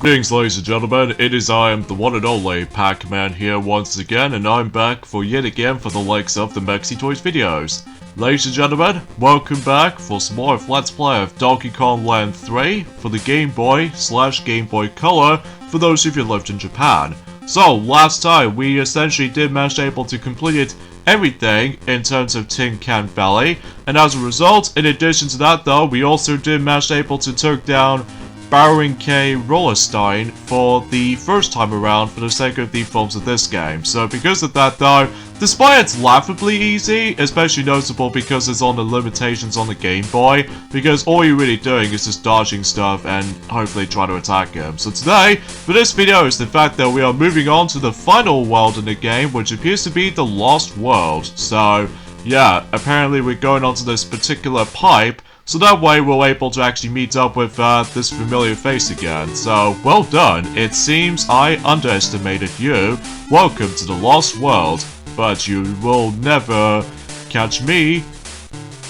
Greetings, ladies and gentlemen, it is I am the one and only Pac-Man here once again, and I'm back for yet again for the likes of the Mexi Toys videos. Ladies and gentlemen, welcome back for some more of Let's Play of Donkey Kong Land 3 for the Game Boy/Game Boy Color for those of you who lived in Japan. So, last time we essentially did manage to complete everything in terms of Tin Can Valley, and as a result, in addition to that though, we also did manage to take down Baron K. Rollerstein for the first time around for the sake of the films of this game. So because of that though, despite it's laughably easy, especially notable because it's on the limitations on the Game Boy, because all you're really doing is just dodging stuff and hopefully trying to attack him. So today, for this video, is the fact that we are moving on to the final world in the game, which appears to be the Lost World. So yeah, apparently we're going onto this particular pipe, so that way we're able to actually meet up with this familiar face again. So, well done. It seems I underestimated you. Welcome to the Lost World. But you will never catch me.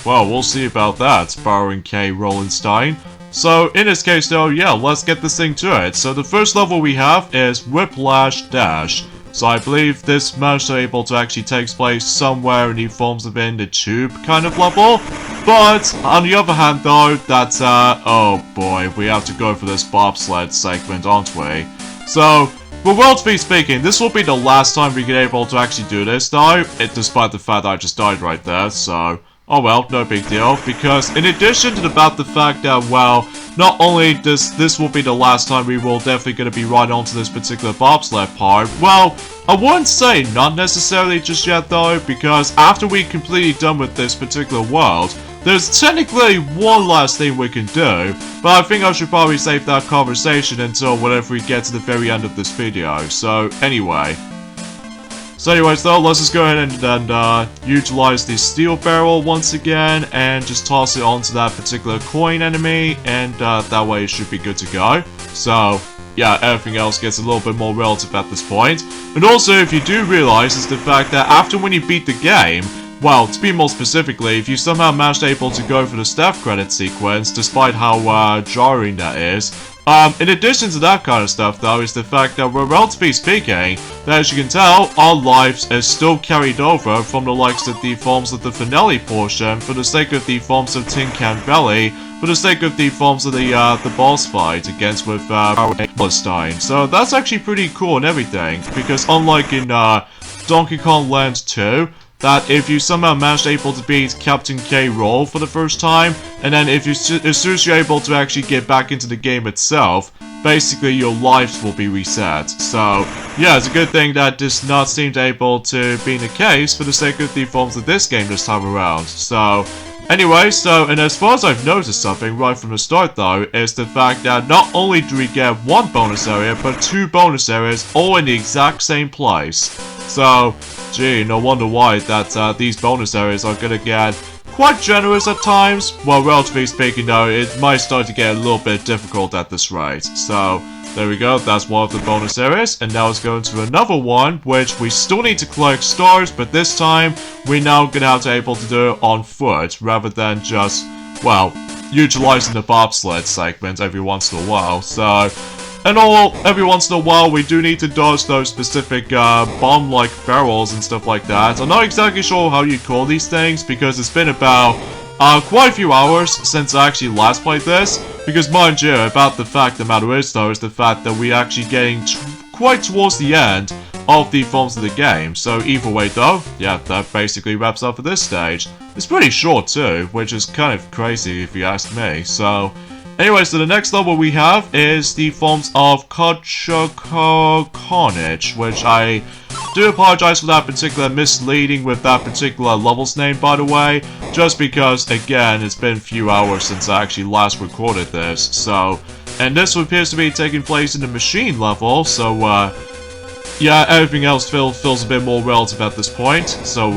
Well, we'll see about that, Baron K. Rollenstein. So, in this case though, yeah, let's get this thing to it. So the first level we have is Whiplash Dash. So I believe this managed to able to actually takes place somewhere in the forms of in the tube kind of level. But on the other hand though, that's oh boy, we have to go for this bobsled segment, aren't we? So, but relatively speaking, this will be the last time we get able to actually do this though, despite the fact that I just died right there, so oh well, no big deal, because in addition to the fact that, well, not only this will be the last time we will definitely going to be riding onto this particular bobsled part, well, I wouldn't say not necessarily just yet though, because after we're completely done with this particular world, there's technically one last thing we can do, but I think I should probably save that conversation until whenever we get to the very end of this video, so anyway. So anyways though, let's just go ahead and utilize the steel barrel once again and just toss it onto that particular coin enemy, and that way it should be good to go. So yeah, everything else gets a little bit more relative at this point. And also, if you do realize, is the fact that after when you beat the game, well, to be more specifically, if you somehow managed to go for the staff credit sequence, despite how jarring that is, in addition to that kind of stuff though, is the fact that we're relatively speaking, that as you can tell, our lives is still carried over from the likes of the forms of the finale portion, for the sake of the forms of Tin Can Valley, for the sake of the forms of the boss fight against with Rollerstein. So that's actually pretty cool and everything, because unlike in Donkey Kong Land 2, that if you somehow managed to beat Captain K. Roll for the first time, and then if as soon as you're able to actually get back into the game itself, basically your lives will be reset. So yeah, it's a good thing that this not seemed able to be the case for the sake of the forms of this game this time around. So anyway, and as far as I've noticed something right from the start though, is the fact that not only do we get one bonus area, but two bonus areas all in the exact same place. So gee, no wonder why that these bonus areas are gonna get quite generous at times. Well, relatively speaking though, it might start to get a little bit difficult at this rate. So there we go, that's one of the bonus areas, and now let's go into another one, which we still need to collect stars, but this time we're now gonna have to able to do it on foot, rather than just, well, utilizing the bobsled segment every once in a while. So, and every once in a while we do need to dodge those specific bomb-like barrels and stuff like that. I'm not exactly sure how you call these things, because it's been about quite a few hours since I actually last played this, because mind you, the matter is though, is the fact that we're actually getting quite towards the end of the forms of the game. So either way though, yeah, that basically wraps up for this stage. It's pretty short too, which is kind of crazy if you ask me. So anyway, so the next level we have is the forms of Carnage, which I do apologize for that particular misleading with that particular level's name, by the way, just because, again, it's been a few hours since I actually last recorded this. So, and this appears to be taking place in the machine level, so yeah, everything else feels a bit more relative at this point. So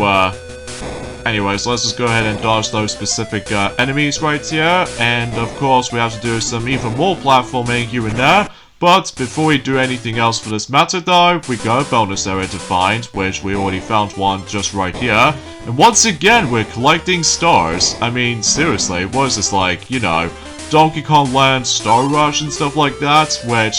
anyways, let's just go ahead and dodge those specific enemies right here, and of course we have to do some even more platforming here and there. But before we do anything else for this matter though, we got a bonus area to find, which we already found one just right here. And once again, we're collecting stars. I mean, seriously, what is this like, you know, Donkey Kong Land Star Rush and stuff like that, which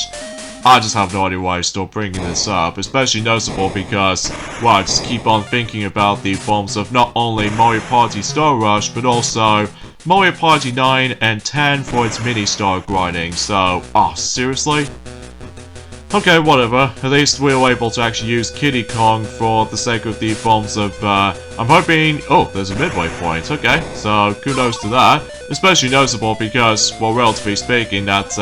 I just have no idea why I'm still bringing this up, especially noticeable because, well, I just keep on thinking about the forms of not only Mario Party Star Rush, but also Mario Party 9 and 10 for its mini-star grinding, so, seriously? Okay, whatever. At least we were able to actually use Kiddy Kong for the sake of the forms of, I'm hoping... Oh, there's a midway point. Okay, so kudos to that. Especially noticeable because, well, relatively speaking, that,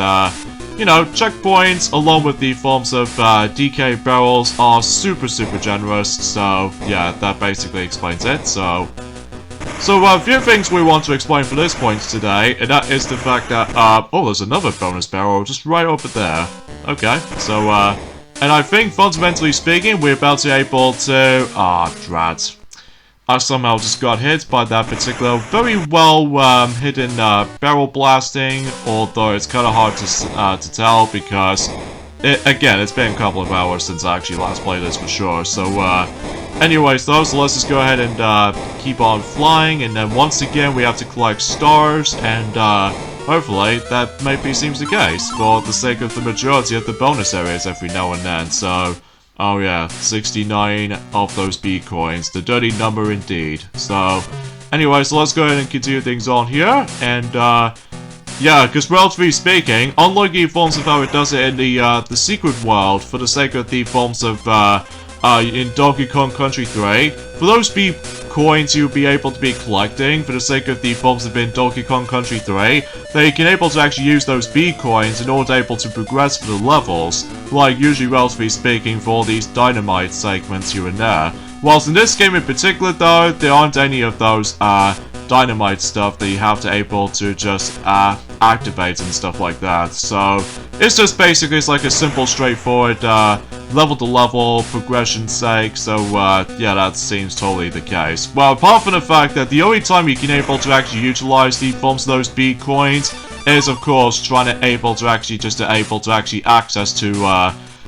you know, checkpoints along with the forms of DK barrels are super generous, so yeah, that basically explains it, so a few things we want to explain for this point today, and that is the fact that, oh, there's another bonus barrel just right over there. Okay, so, and I think fundamentally speaking, we're about to be able to, drat. I somehow just got hit by that particular very well hidden barrel blasting, although it's kind of hard to tell because, again, it's been a couple of hours since I actually last played this for sure. So, anyways though, so let's just go ahead and keep on flying, and then once again we have to collect stars, and hopefully that maybe seems the case for the sake of the majority of the bonus areas every now and then. So. Oh yeah, 69 of those B coins, the dirty number indeed. So, anyway, so let's go ahead and continue things on here, and yeah, because relatively speaking, unlike the forms of how it does it in the secret world, for the sake of the forms of in Donkey Kong Country 3, for those B coins you'll be able to be collecting, for the sake of the forms of in Donkey Kong Country 3, they can able to actually use those B coins in order able to progress for the levels, like usually relatively speaking for all these dynamite segments here and there. Whilst in this game in particular though, there aren't any of those dynamite stuff that you have to able to just activate and stuff like that. So it's just basically it's like a simple straightforward level to level progression sake, so yeah, that seems totally the case. Well, apart from the fact that the only time you can able to actually utilize the forms of those B coins is of course trying to able to actually access to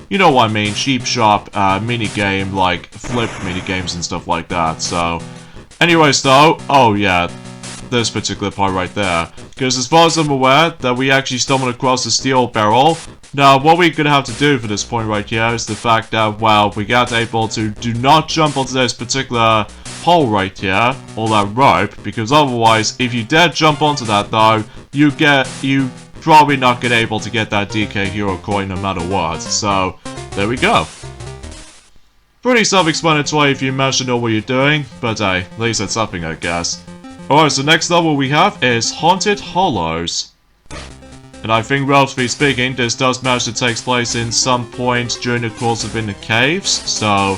you know what I mean, cheap shop minigame like flip minigames and stuff like that. So anyways though, oh yeah, this particular part right there, because as far as I'm aware that we actually stumbled across a steel barrel. Now what we're gonna have to do for this point right here is the fact that, well, we got able to do not jump onto this particular hole right here, or that rope, because otherwise if you dare jump onto that though, you probably not gonna able to get that DK hero coin no matter what. So there we go. Pretty self-explanatory if you manage to know what you're doing, but hey, at least it's something I guess. Alright, so next level we have is Haunted Hollows. And I think relatively speaking, this does manage to take place in some point during the course of in the caves, so...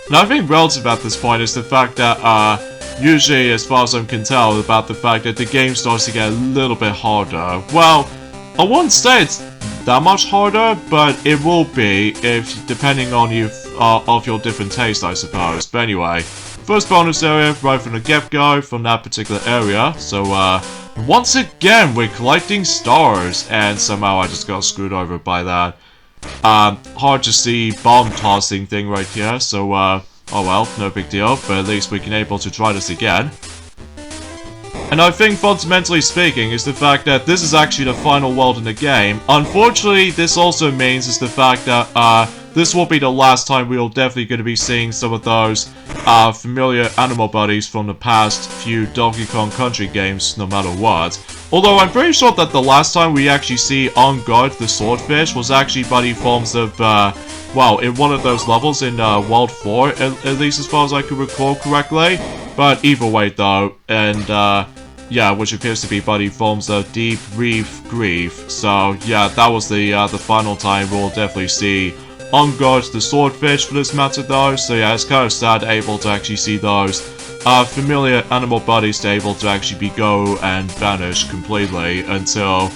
And I think relative at this point is the fact that, usually as far as I can tell, about the fact that the game starts to get a little bit harder. Well, I wouldn't say it's that much harder, but it will be, if depending on you, of your different taste, I suppose. But anyway, first bonus area right from the get-go from that particular area. So, once again, we're collecting stars, and somehow I just got screwed over by that. Hard to see bomb tossing thing right here, so, oh well, no big deal, but at least we can able to try this again. And I think fundamentally speaking is the fact that this is actually the final world in the game. Unfortunately, this also means is the fact that, this will be the last time we're definitely going to be seeing some of those familiar animal buddies from the past few Donkey Kong Country games, no matter what. Although I'm pretty sure that the last time we actually see On Guard the Swordfish was actually buddy forms of, well, in one of those levels in World 4, at least as far as I can recall correctly. But either way though, and yeah, which appears to be buddy forms of Deep Reef Grief. So yeah, that was the final time we'll definitely see On Guard the Swordfish for this matter though, so yeah, it's kind of sad able to actually see those familiar animal buddies to able to actually go and vanish completely until,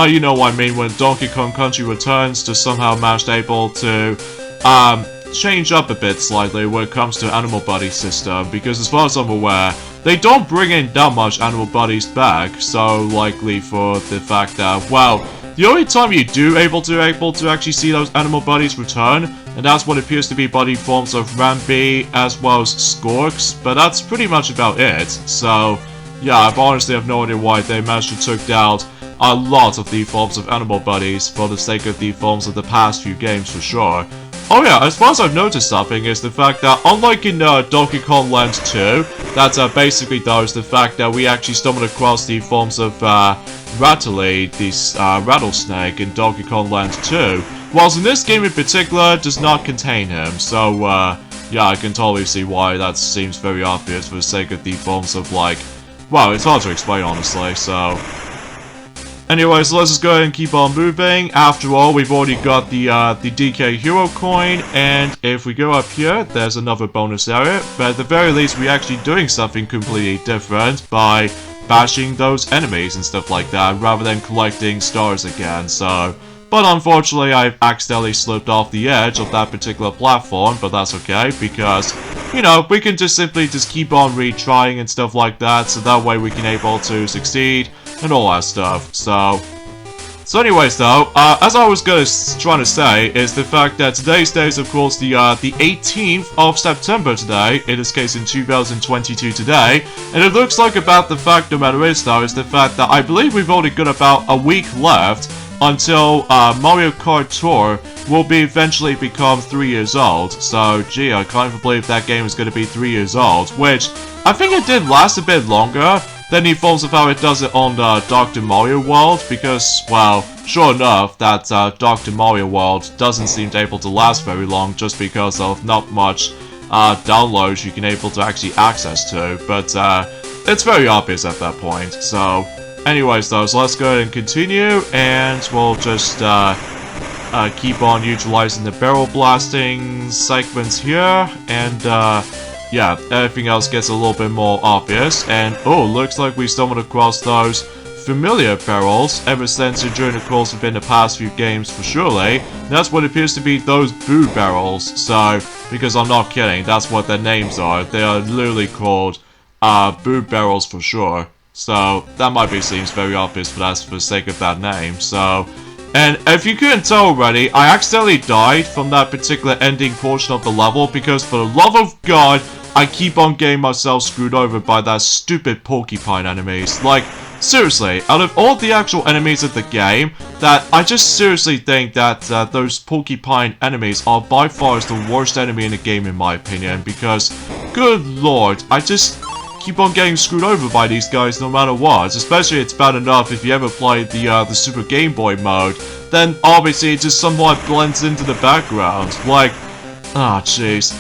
you know what I mean, when Donkey Kong Country returns to somehow manage able to change up a bit slightly when it comes to animal buddy system, because as far as I'm aware, they don't bring in that much animal buddies back, so likely for the fact that, well, the only time you do able to actually see those animal buddies return, and that's what appears to be buddy forms of Rambi as well as Skorks, but that's pretty much about it. So yeah, I honestly have no idea why they managed to took out a lot of the forms of animal buddies for the sake of the forms of the past few games for sure. Oh yeah, as far as I've noticed something is the fact that unlike in Donkey Kong Land 2, that basically does the fact that we actually stumbled across the forms of Rattly, this rattlesnake in Donkey Kong Land 2, whilst in this game in particular does not contain him, so yeah, I can totally see why that seems very obvious for the sake of the forms of like, well, it's hard to explain honestly, so... Anyways, let's just go ahead and keep on moving. After all, we've already got the DK Hero coin, and if we go up here, there's another bonus area, but at the very least, we're actually doing something completely different by bashing those enemies and stuff like that, rather than collecting stars again, so... But unfortunately, I've accidentally slipped off the edge of that particular platform, but that's okay, because, you know, we can just simply keep on retrying and stuff like that, so that way we can able to succeed, and all that stuff, so anyways though, as I was trying to say, is the fact that today's day is of course the 18th of September today, in this case in 2022 today, and it looks like about the fact no matter is though, is the fact that I believe we've only got about a week left until Mario Kart Tour will eventually become 3 years old. So, gee, I can't even believe that game is going to be 3 years old, which I think it did last a bit longer than the forms of how it does it on Dr. Mario World, because, well, sure enough, that Dr. Mario World doesn't seem able to last very long just because of not much downloads you can able to actually access to, but it's very obvious at that point, so... Anyways though, so let's go ahead and continue, and we'll just keep on utilizing the barrel blasting segments here, and yeah, everything else gets a little bit more obvious, and oh, looks like we stumbled across those familiar barrels ever since during the course within the past few games for surely. That's what appears to be those boo barrels, so, because I'm not kidding, that's what their names are. They are literally called boo barrels for sure. So, that might seems very obvious for the sake of that name, so... And if you couldn't tell already, I accidentally died from that particular ending portion of the level because for the love of God, I keep on getting myself screwed over by that stupid porcupine enemies. Like, seriously, out of all the actual enemies of the game, that I just seriously think that those porcupine enemies are by far the worst enemy in the game in my opinion, because, good lord, I just... keep on getting screwed over by these guys no matter what, especially it's bad enough if you ever played the Super Game Boy mode, then obviously it just somewhat blends into the background, like, ah, jeez.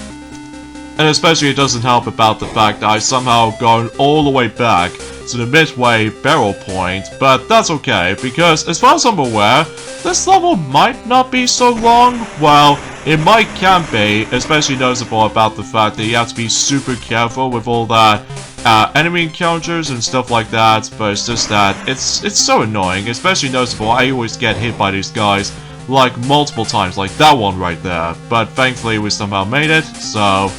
And especially it doesn't help about the fact that I somehow gone all the way back to the midway barrel point, but that's okay, because as far as I'm aware, this level might not be so long. Well, it might can be, especially noticeable about the fact that you have to be super careful with all that enemy encounters and stuff like that, but it's just that it's so annoying, especially noticeable. I always get hit by these guys like multiple times, like that one right there, but thankfully we somehow made it, so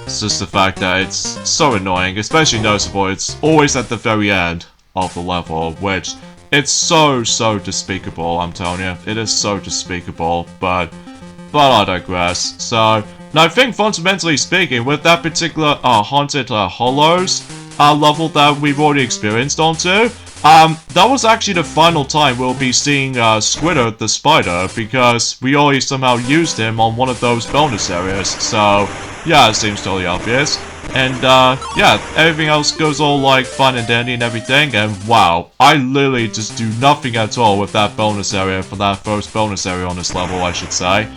it's just the fact that it's so annoying, especially noticeable. It's always at the very end of the level, which it's so despicable, I'm telling you. It is so despicable, but I digress. So, now I think fundamentally speaking, with that particular Haunted Hollows level that we've already experienced onto, that was actually the final time we'll be seeing Squidder the Spider, because we already somehow used him on one of those bonus areas, so yeah, it seems totally obvious. And yeah, everything else goes all like fun and dandy and everything, and wow, I literally just do nothing at all with that bonus area for that first bonus area on this level, I should say.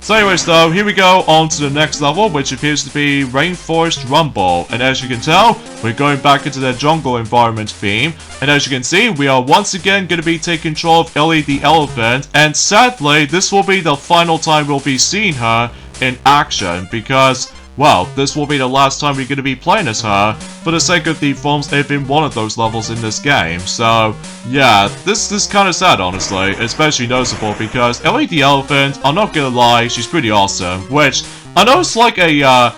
So anyways though, here we go on to the next level, which appears to be Rainforest Rumble. And as you can tell, we're going back into the jungle environment theme. And as you can see, we are once again going to be taking control of Ellie the Elephant. And sadly, this will be the final time we'll be seeing her in action, because, well, this will be the last time we're going to be playing as her, for the sake of the forms they've been one of those levels in this game. So, yeah, this is kind of sad, honestly, especially noticeable because Ellie the Elephant, I'm not gonna lie, she's pretty awesome, which, I know it's like a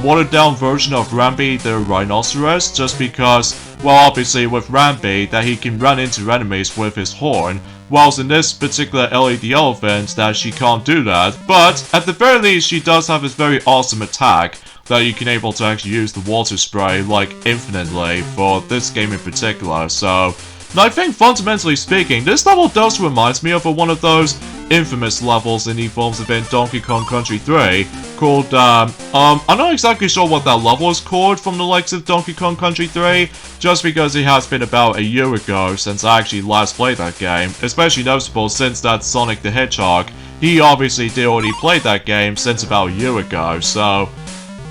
watered down version of Rambi the Rhinoceros, just because, well, obviously with Rambi, that he can run into enemies with his horn, whilst in this particular Ellie the Elephant, that she can't do that, but at the very least she does have this very awesome attack that you can able to actually use the water spray like infinitely for this game in particular, so And I think fundamentally speaking, this level does remind me of one of those infamous levels in the forms of in Donkey Kong Country 3 called, I'm not exactly sure what that level is called from the likes of Donkey Kong Country 3, just because it has been about a year ago since I actually last played that game, especially noticeable since that Sonic the Hedgehog, he obviously did already play that game since about a year ago, so...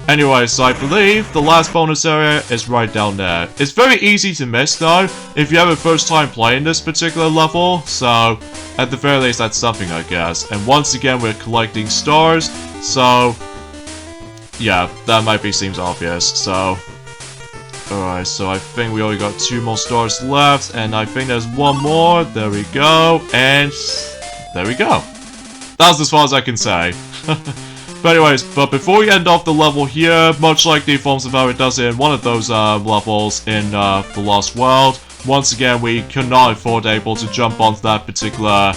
Anyway, so I believe the last bonus area is right down there. It's very easy to miss though, if you have a first time playing this particular level, so at the very least that's something I guess. And once again we're collecting stars, so yeah, that might be seems obvious, so... Alright, so I think we only got 2 more stars left, and I think there's 1 more, there we go, and there we go. That's as far as I can say. But anyways, before we end off the level here, much like the forms of how it does in one of those levels in The Lost World, once again we cannot afford able to jump onto that particular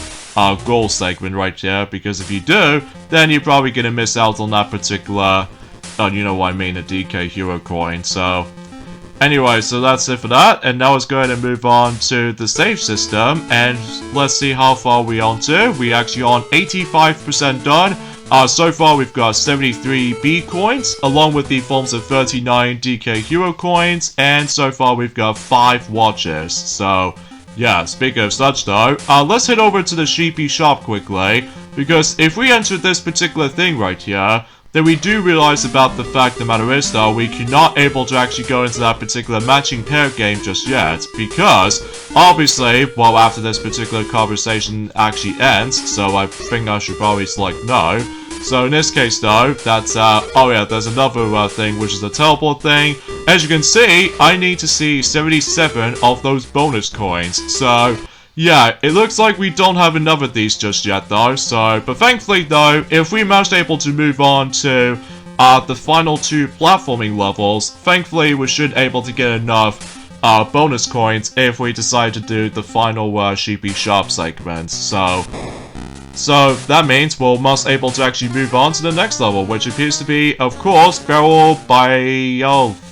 goal segment right here, because if you do, then you're probably gonna miss out on that particular, you know what I mean, a DK Hero coin, so... Anyway, so that's it for that, and now let's go ahead and move on to the save system, and let's see how far we're on to. We're actually on 85% done. So far we've got 73 B coins, along with the forms of 39 DK Hero coins, and so far we've got 5 watches. So, yeah, speaking of such though, let's head over to the Sheepy shop quickly, because if we enter this particular thing right here, then we do realize about the fact the matter is though, we cannot able to actually go into that particular matching pair game just yet, because obviously, well, after this particular conversation actually ends, so I think I should probably select no. So in this case though, that's, oh yeah, there's another thing, which is the teleport thing. As you can see, I need to see 77 of those bonus coins, so... Yeah, it looks like we don't have enough of these just yet though, so, but thankfully though, if we managed able to move on to the final 2 platforming levels, thankfully we should able to get enough bonus coins if we decide to do the final Sheepy Shop segment, so that means we'll must able to actually move on to the next level, which appears to be, of course, Barrel by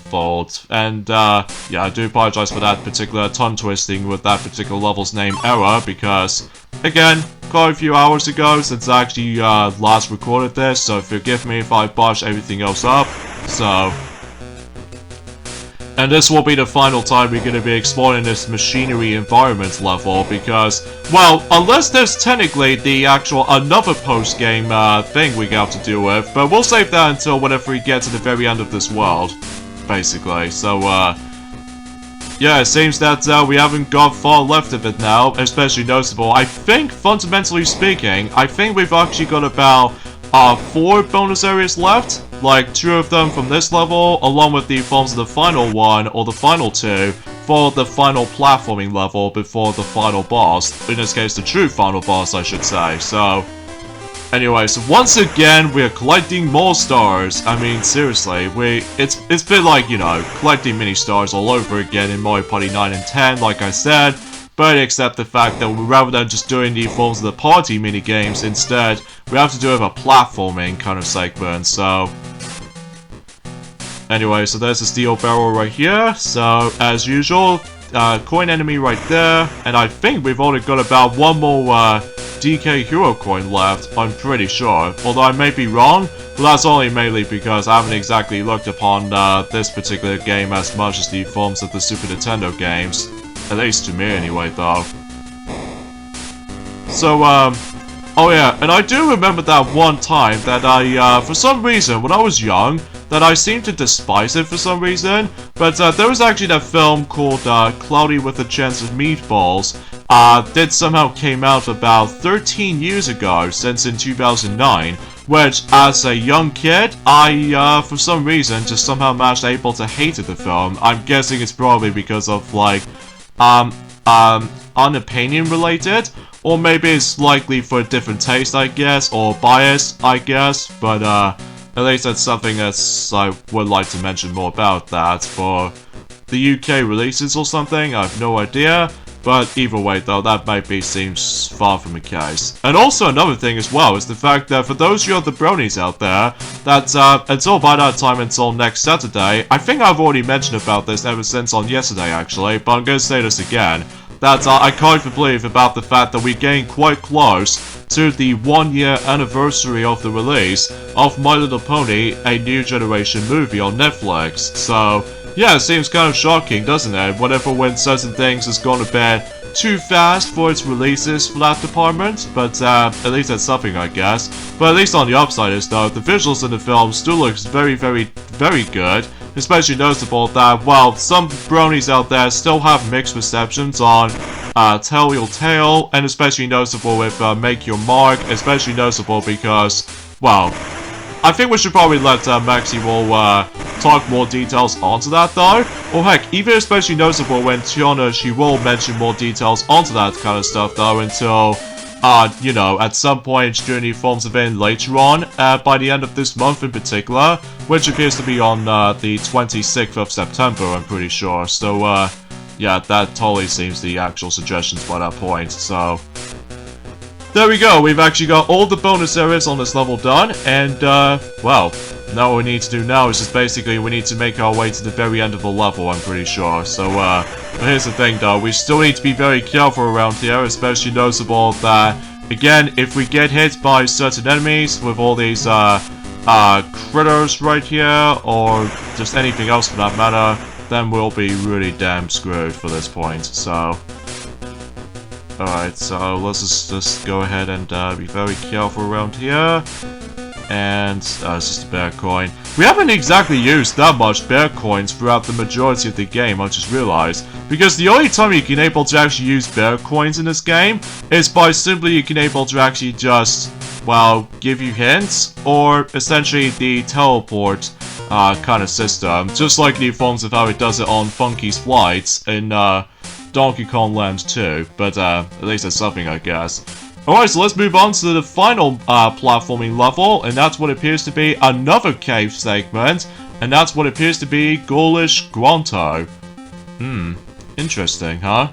fault. And yeah, I do apologize for that particular tongue twisting with that particular level's name error, because again, quite a few hours ago since I actually last recorded this, so forgive me if I botch everything else up. So, and this will be the final time we're going to be exploring this machinery environment level, because, well, unless there's technically the actual another post-game thing we have to deal with, but we'll save that until whenever we get to the very end of this world, basically. So, yeah, it seems that we haven't got far left of it now, especially noticeable. I think, fundamentally speaking, I think we've actually got about 4 bonus areas left, like 2 of them from this level, along with the forms of the final one, or the final 2, for the final platforming level before the final boss. In this case, the true final boss, I should say. So, anyway, so once again, we're collecting more stars. I mean, seriously, it's been like, you know, collecting mini stars all over again in Mario Party 9 and 10, like I said, but except the fact that rather than just doing the forms of the party mini games, instead, we have to do it with a platforming kind of segment, so... Anyway, so there's the steel barrel right here, so, as usual, coin enemy right there, and I think we've only got about 1 more, DK Hero coin left, I'm pretty sure, although I may be wrong, but that's only mainly because I haven't exactly looked upon this particular game as much as the forms of the Super Nintendo games, at least to me anyway though. So, oh yeah, and I do remember that one time that I, for some reason, when I was young, that I seemed to despise it for some reason, but there was actually that film called Cloudy with a Chance of Meatballs, that somehow came out about 13 years ago, since in 2009, which, as a young kid, I, for some reason, just somehow managed able to hate the film. I'm guessing it's probably because of, like, unopinion related, or maybe it's likely for a different taste, I guess, or bias, I guess, but, at least that's something that I would like to mention more about that for the UK releases or something, I have no idea. But either way though, that might be seems far from the case. And also another thing as well is the fact that for those of you other bronies out there, that until by that time, until next Saturday, I think I've already mentioned about this ever since on yesterday actually, but I'm going to say this again. that I can't believe about the fact that we're getting quite close to the 1-year anniversary of the release of My Little Pony, a new generation movie on Netflix. So, yeah, it seems kind of shocking, doesn't it? Whenever when certain things has gone a bit too fast for its releases for that department, but at least that's something, I guess. But at least on the upside is, though, the visuals in the film still looks very, very, very good. Especially noticeable that, well, some bronies out there still have mixed receptions on Tell Your Tale, and especially noticeable with Make Your Mark, especially noticeable because, well, I think we should probably let Maxi will talk more details onto that though. Or heck, even especially noticeable when Tiana, she will mention more details onto that kind of stuff though until, you know, at some point during the Forms event later on, by the end of this month in particular, which appears to be on the 26th of September, I'm pretty sure. So, yeah, that totally seems the actual suggestions by that point, so... There we go, we've actually got all the bonus areas on this level done, and, well, now what we need to do now is just basically we need to make our way to the very end of the level, I'm pretty sure. So, but here's the thing though, we still need to be very careful around here, especially noticeable that, again, if we get hit by certain enemies with all these, critters right here, or just anything else for that matter, then we'll be really damn screwed for this point, so... Alright, so let's just go ahead and be very careful around here. And it's just a bear coin. We haven't exactly used that much bear coins throughout the majority of the game, I just realized. Because the only time you can able to actually use bear coins in this game is by simply you can able to actually just, well, give you hints, or essentially the teleport kind of system. Just like the forms of how it does it on Funky's Flights in Donkey Kong Land 2, but at least that's something, I guess. Alright, so let's move on to the final platforming level, and that's what appears to be another cave segment, and that's what appears to be Ghoulish Grotto. Interesting, huh?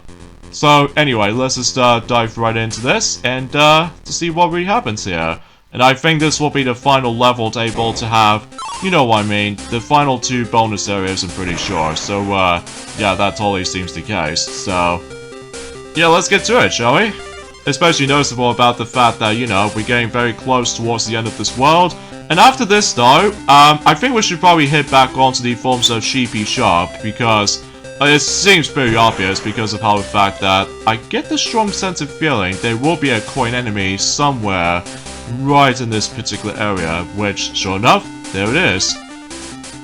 So, anyway, let's just dive right into this, and to see what really happens here. And I think this will be the final level to able to have, you know what I mean, the final 2 bonus areas, I'm pretty sure. So, yeah, that totally seems the case. So, yeah, let's get to it, shall we? Especially noticeable about the fact that, you know, we're getting very close towards the end of this world. And after this, though, I think we should probably head back onto the Forms of Sheepy shop, because it seems pretty obvious because of how the fact that I get the strong sense of feeling there will be a coin enemy somewhere right in this particular area, which, sure enough, there it is.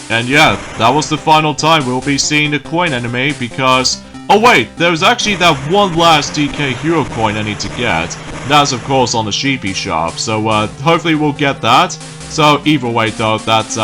And yeah, that was the final time we'll be seeing the coin enemy, because... Oh wait, there's actually that one last DK Hero coin I need to get. That's of course on the Sheepy shop, so hopefully we'll get that. So either way though, that's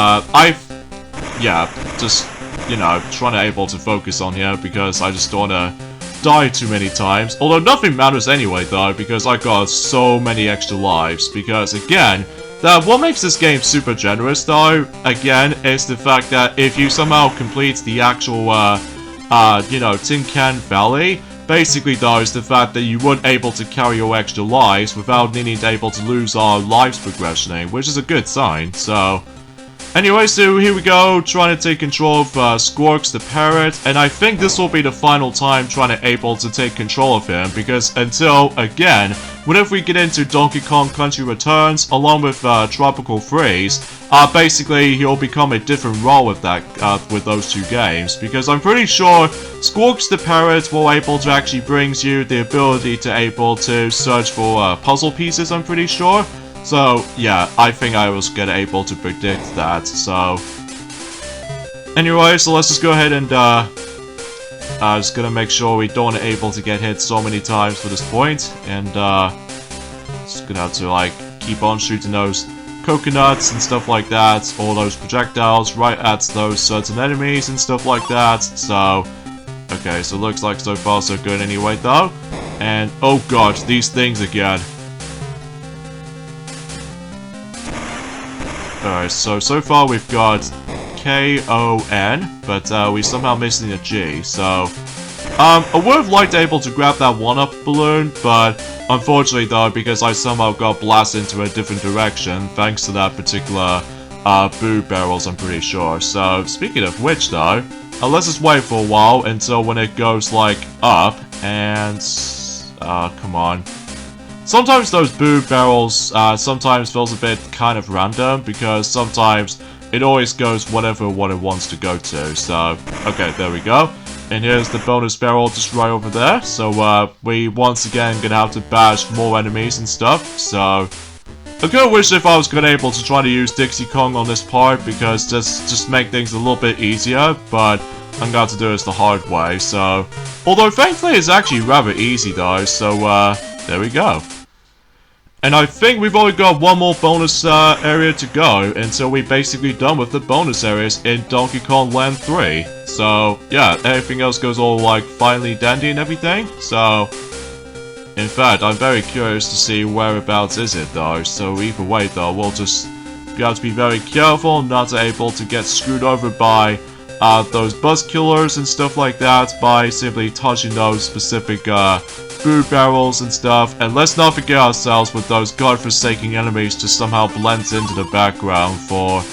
yeah, just, you know, trying to able to focus on here because I just don't wanna die too many times. Although nothing matters anyway though, because I got so many extra lives. Because again, what makes this game super generous though, again, is the fact that if you somehow complete the actual you know, Tin Can Valley, basically though is the fact that you weren't able to carry your extra lives without needing to able to lose our lives progressioning, which is a good sign, so... Anyway, so here we go, trying to take control of Squawks the Parrot, and I think this will be the final time trying to able to take control of him, because until, again, whenever we get into Donkey Kong Country Returns, along with Tropical Freeze, basically he'll become a different role with that, with those 2 games, because I'm pretty sure Squawks the Parrot will able to actually brings you the ability to able to search for puzzle pieces, I'm pretty sure. So, yeah, I think I was able to predict that, so... Anyway, so let's just go ahead and, just gonna make sure we don't able to get hit so many times for this point, and, just gonna have to, like, keep on shooting those coconuts and stuff like that, all those projectiles right at those certain enemies and stuff like that, so... Okay, so looks like so far so good anyway, though. And, oh god, these things again. Alright, so far we've got K-O-N, but we somehow missing a G, so... I would have liked able to grab that 1-up balloon, but unfortunately though, because I somehow got blasted into a different direction, thanks to that particular boo barrels, I'm pretty sure. So, speaking of which though, let's just wait for a while until when it goes, like, up, And... come on. Sometimes those boo barrels sometimes feels a bit kind of random, because sometimes it always goes whatever what it wants to go to. So, okay, there we go. And here's the bonus barrel just right over there. So, we once again gonna have to bash more enemies and stuff. So, I kinda wish if I was gonna able to try to use Dixie Kong on this part, because just make things a little bit easier, but I'm going to do this the hard way. So, although thankfully it's actually rather easy though, so there we go. And I think we've only got one more bonus area to go until we're basically done with the bonus areas in Donkey Kong Land 3. So, yeah, everything else goes all like finely dandy and everything. So, in fact, I'm very curious to see whereabouts is it though. So either way though, we'll just have to be very careful not to able to get screwed over by those buzz killers and stuff like that by simply touching those specific food barrels and stuff. And let's not forget ourselves with those godforsaken enemies to somehow blend into the background for,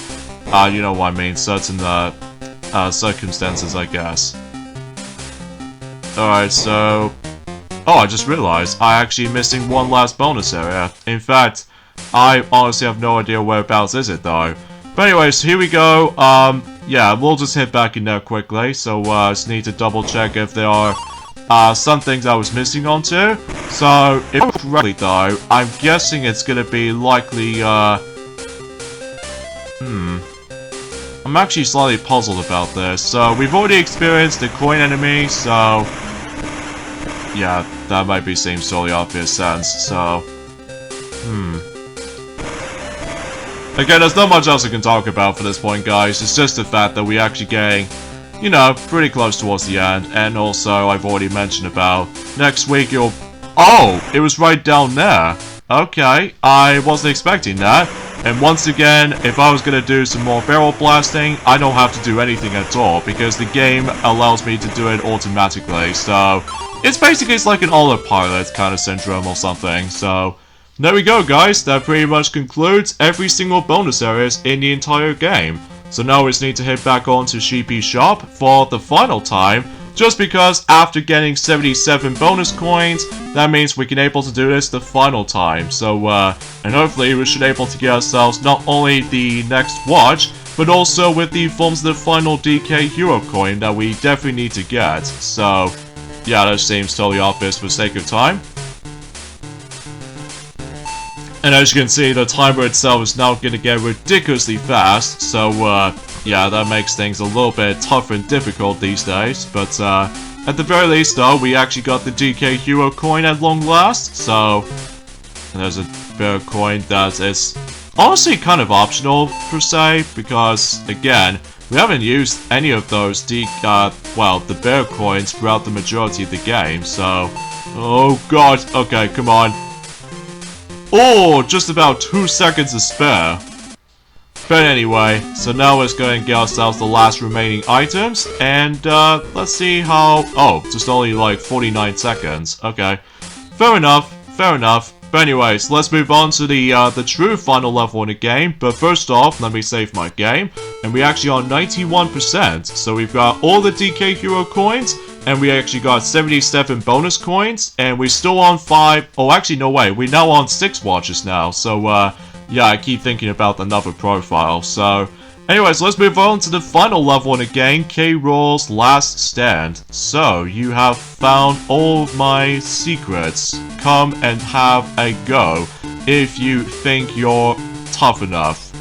you know what I mean, certain circumstances, I guess. Alright, so... Oh, I just realized I'm actually missing one last bonus area. In fact, I honestly have no idea whereabouts is it though. But anyways, here we go. Yeah, we'll just hit back in there quickly. So, just need to double check if there are some things I was missing onto. So, if correctly though, I'm guessing it's gonna be likely, I'm actually slightly puzzled about this. So, we've already experienced the coin enemy, so... Yeah, that might be seems totally obvious sense, so... Again, there's not much else I can talk about for this point, guys. It's just the fact that we're actually getting, you know, pretty close towards the end. And also, I've already mentioned about next week you'll... Oh! It was right down there. Okay, I wasn't expecting that. And once again, if I was gonna do some more barrel blasting, I don't have to do anything at all, because the game allows me to do it automatically. So, it's basically like an autopilot kind of syndrome or something. So... There we go, guys. That pretty much concludes every single bonus areas in the entire game. So now we just need to head back on to Sheepy's shop for the final time, just because after getting 77 bonus coins, that means we can able to do this the final time. So, and hopefully we should able to get ourselves not only the next watch, but also with the forms of the final DK Hero coin that we definitely need to get. So, yeah, that seems totally obvious for the sake of time. And as you can see, the timer itself is now going to get ridiculously fast, so, yeah, that makes things a little bit tough and difficult these days, but, at the very least, though, we actually got the DK Hero coin at long last, so, there's a bear coin that is honestly kind of optional, per se, because, again, we haven't used any of those well, the bear coins throughout the majority of the game, so, oh god, okay, come on. Oh, just about 2 seconds to spare. But anyway, so now let's go and get ourselves the last remaining items, and let's see how... Oh, just only like 49 seconds. Okay, fair enough, fair enough. But anyways, let's move on to the true final level in the game. But first off, let me save my game, and we actually are 91%. So we've got all the DK Hero coins, and we actually got 77 bonus coins, and we're still on 5... Oh, actually, no way. We're now on 6 watches now, so, yeah, I keep thinking about another profile. So, anyways, let's move on to the final level in the game, Kroll's Last Stand. So, you have found all of my secrets. Come and have a go if you think you're tough enough.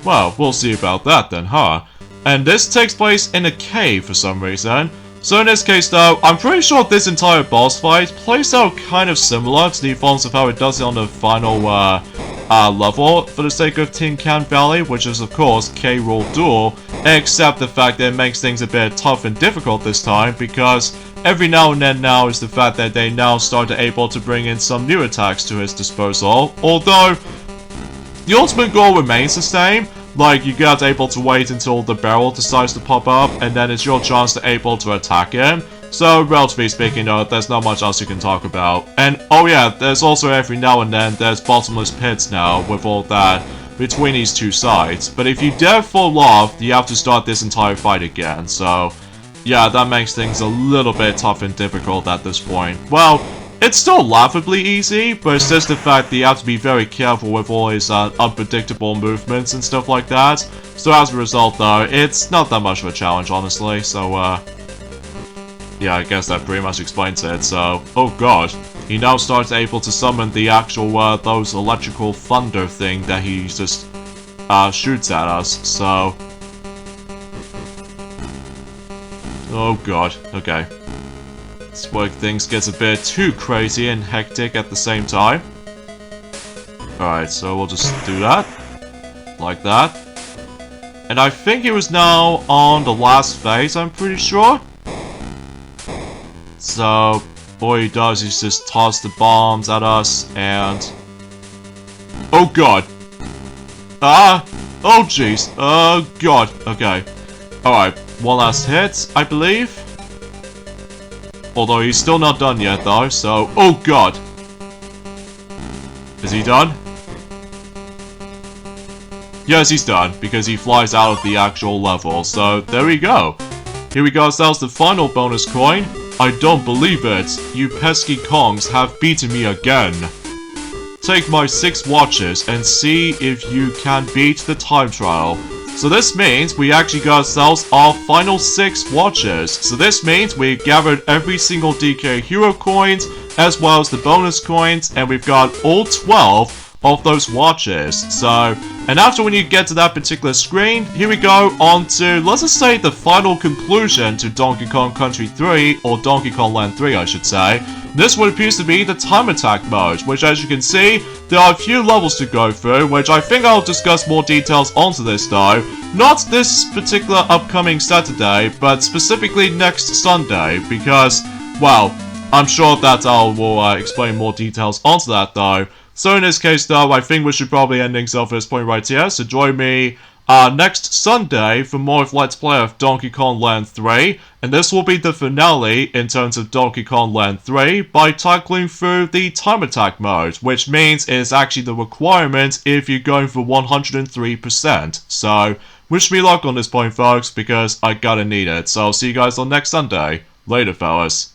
Well, we'll see about that then, huh? And this takes place in a cave for some reason. So in this case though, I'm pretty sure this entire boss fight plays out kind of similar to the forms of how it does it on the final level for the sake of Tin Can Valley, which is of course Kroll Duel, except the fact that it makes things a bit tough and difficult this time, because every now and then now is the fact that they now start able to bring in some new attacks to his disposal, although the ultimate goal remains the same. Like, you get able to wait until the barrel decides to pop up, and then it's your chance to able to attack him. So, relatively speaking though, there's not much else you can talk about. And, oh yeah, there's also every now and then, there's bottomless pits now, with all that between these two sides. But if you dare fall off, you have to start this entire fight again, so... yeah, that makes things a little bit tough and difficult at this point. Well, it's still laughably easy, but it's just the fact that you have to be very careful with all his unpredictable movements and stuff like that. So as a result, though, it's not that much of a challenge, honestly. So, yeah, I guess that pretty much explains it. So, oh god, he now starts able to summon the actual, those electrical thunder thing that he just, shoots at us. So, oh god, okay. This where things gets a bit too crazy and hectic at the same time. Alright, so we'll just do that. Like that. And I think he was now on the last phase, I'm pretty sure. So, all he does is just toss the bombs at us and... oh god! Ah! Oh jeez! Oh god! Okay. Alright, one last hit, I believe. Although he's still not done yet though, so... oh god! Is he done? Yes, he's done, because he flies out of the actual level, so there we go. Here we got ourselves the final bonus coin. I don't believe it. You pesky Kongs have beaten me again. Take my 6 watches and see if you can beat the time trial. So this means we actually got ourselves our final 6 watches. So this means we gathered every single DK hero coins, as well as the bonus coins, and we've got all 12 of those watches. So, and after when you get to that particular screen, here we go on to, let's just say, the final conclusion to Donkey Kong Country 3, or Donkey Kong Land 3 I should say. This one appears to be the time attack mode, which as you can see, there are a few levels to go through, which I think I'll discuss more details onto this though. Not this particular upcoming Saturday, but specifically next Sunday, because, well, I'm sure that I will explain more details onto that though. So in this case though, I think we should probably end things off at this point right here, so join me next Sunday for more of Let's Play of Donkey Kong Land 3, and this will be the finale in terms of Donkey Kong Land 3 by tackling through the time attack mode, which means it's actually the requirement if you're going for 103%. So, wish me luck on this point folks, because I gotta need it. So I'll see you guys on next Sunday. Later fellas.